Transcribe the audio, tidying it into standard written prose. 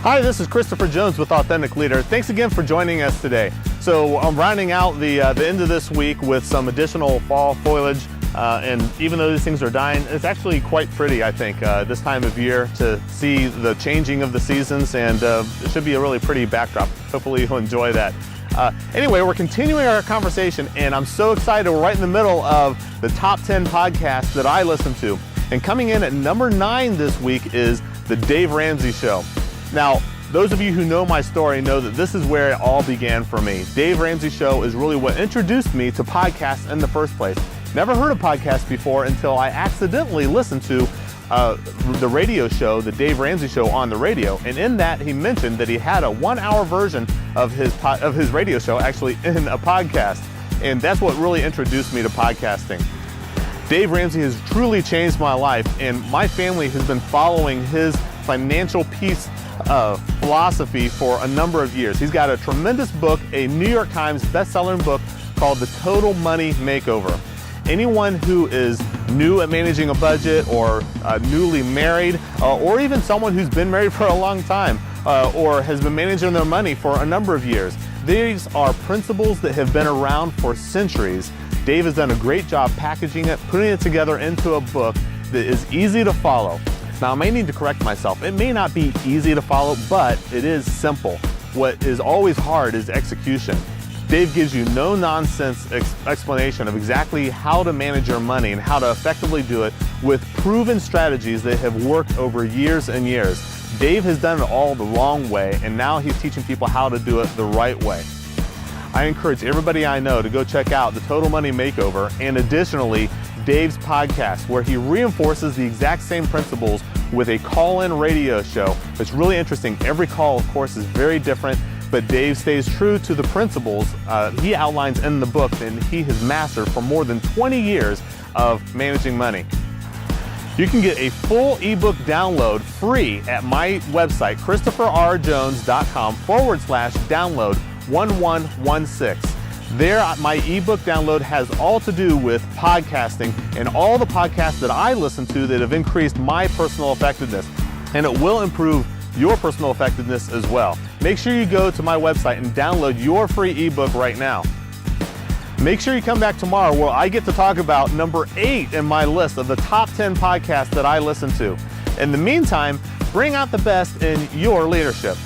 Hi, this is Christopher Jones with Authentic Leader. Thanks again for joining us today. So I'm rounding out the end of this week with some additional fall foliage. And even though these things are dying, it's actually quite pretty, I think, this time of year to see the changing of the seasons, and it should be a really pretty backdrop. Hopefully you'll enjoy that. Anyway, we're continuing our conversation, and I'm so excited. We're right in the middle of the top 10 podcasts that I listen to. And coming in at number 9 this week is the Dave Ramsey Show. Now, those of you who know my story know that this is where it all began for me. Dave Ramsey Show is really what introduced me to podcasts in the first place. Never heard of podcasts before until I accidentally listened to the radio show, the Dave Ramsey Show on the radio. And in that, he mentioned that he had a 1-hour version of his radio show actually in a podcast. And that's what really introduced me to podcasting. Dave Ramsey has truly changed my life, and my family has been following his financial peace philosophy for a number of years. He's got a tremendous book, a New York Times best-selling book called The Total Money Makeover. Anyone who is new at managing a budget, or newly married, or even someone who's been married for a long time, or has been managing their money for a number of years, these are principles that have been around for centuries. Dave has done a great job packaging it, putting it together into a book that is easy to follow. Now, I may need to correct myself. It may not be easy to follow, but it is simple. What is always hard is execution. Dave gives you no-nonsense explanation of exactly how to manage your money and how to effectively do it with proven strategies that have worked over years and years. Dave has done it all the wrong way, and now he's teaching people how to do it the right way. I encourage everybody I know to go check out the Total Money Makeover, and additionally, Dave's podcast, where he reinforces the exact same principles with a call-in radio show. It's really interesting. Every call, of course, is very different, but Dave stays true to the principles he outlines in the book and he has mastered for more than 20 years of managing money. You can get a full ebook download free at my website, christopherrjones.com/download 1116. There, my ebook download has all to do with podcasting and all the podcasts that I listen to that have increased my personal effectiveness. And it will improve your personal effectiveness as well. Make sure you go to my website and download your free ebook right now. Make sure you come back tomorrow where I get to talk about number 8 in my list of the top 10 podcasts that I listen to. In the meantime, bring out the best in your leadership.